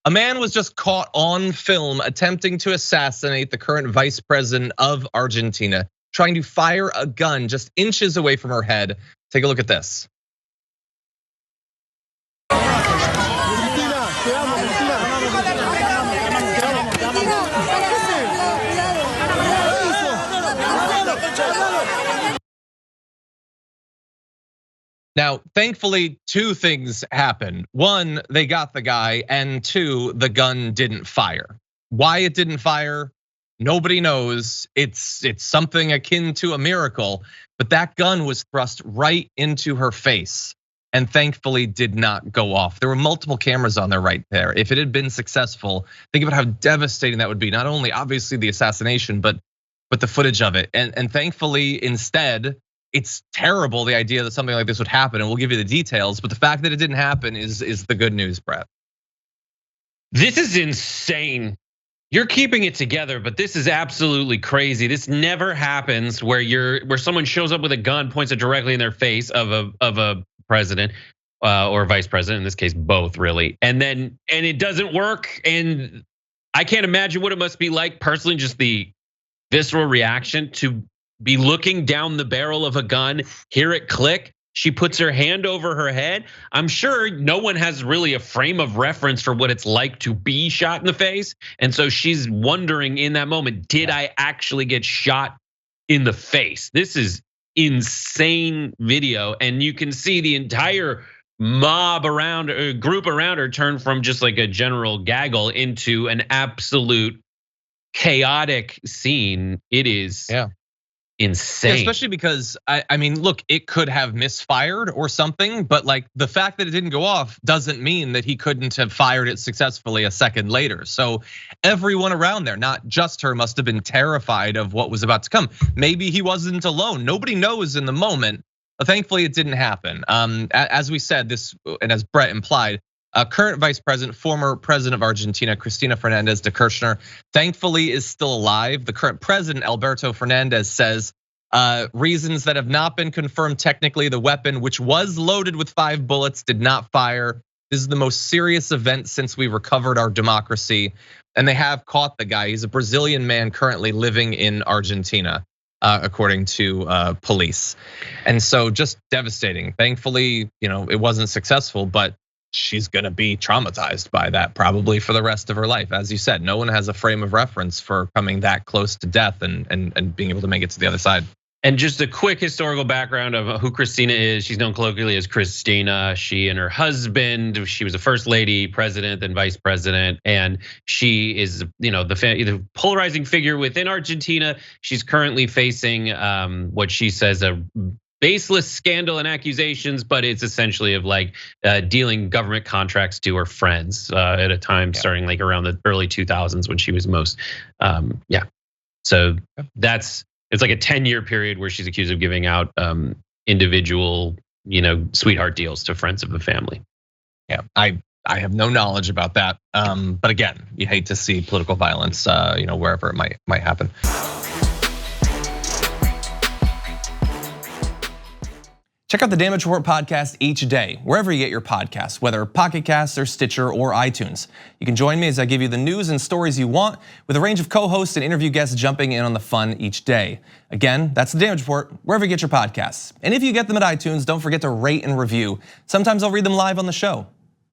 A man was just caught on film attempting to assassinate the current vice president of Argentina, trying to fire a gun just inches away from her head. Take a look at this. Now, thankfully, two things happened. One, they got the guy, and two, the gun didn't fire. Why it didn't fire, nobody knows. It's something akin to a miracle, but that gun was thrust right into her face and thankfully did not go off. There were multiple cameras on there right there. If it had been successful, think about how devastating that would be. Not only obviously the assassination, but the footage of it. And thankfully, instead, it's terrible, the idea that something like this would happen, and we'll give you the details, but the fact that it didn't happen is the good news, Brett. This is insane. You're keeping it together, but this is absolutely crazy. This never happens where someone shows up with a gun, points it directly in their face of a president or vice president, in this case, both really. And it doesn't work. And I can't imagine what it must be like personally, just the visceral reaction to be looking down the barrel of a gun, hear it click. She puts her hand over her head. I'm sure no one has really a frame of reference for what it's like to be shot in the face. And so she's wondering in that moment, did I actually get shot in the face? This is insane video. And you can see the entire mob around, group around her turn from just like a general gaggle into an absolute chaotic scene. It is insane. Yeah, especially because I mean, look, it could have misfired or something, but like the fact that it didn't go off doesn't mean that he couldn't have fired it successfully a second later. So everyone around there, not just her, must have been terrified of what was about to come. Maybe he wasn't alone. Nobody knows in the moment. But thankfully, it didn't happen. As we said, this, and as Brett implied, current vice president, former president of Argentina, Cristina Fernández de Kirchner, thankfully is still alive. The current president, Alberto Fernández, says reasons that have not been confirmed technically. The weapon, which was loaded with 5 bullets, did not fire. This is the most serious event since we recovered our democracy. And they have caught the guy. He's a Brazilian man currently living in Argentina, according to police. And so just devastating. Thankfully, it wasn't successful, but she's gonna be traumatized by that probably for the rest of her life. As you said, no one has a frame of reference for coming that close to death and being able to make it to the other side. And just a quick historical background of who Cristina is. She's known colloquially as Cristina. She and her husband, she was a first lady, president, and vice president. And she is, the polarizing figure within Argentina. She's currently facing what she says a baseless scandal and accusations, but it's essentially of like dealing government contracts to her friends at a time starting like around the early 2000s when she was most, So it's like a 10-year period where she's accused of giving out individual, sweetheart deals to friends of the family. Yeah, I have no knowledge about that, but again, you hate to see political violence, wherever it might happen. Check out the Damage Report podcast each day, wherever you get your podcasts, whether Pocket Casts or Stitcher or iTunes. You can join me as I give you the news and stories you want, with a range of co-hosts and interview guests jumping in on the fun each day. Again, that's the Damage Report, wherever you get your podcasts. And if you get them at iTunes, don't forget to rate and review. Sometimes I'll read them live on the show.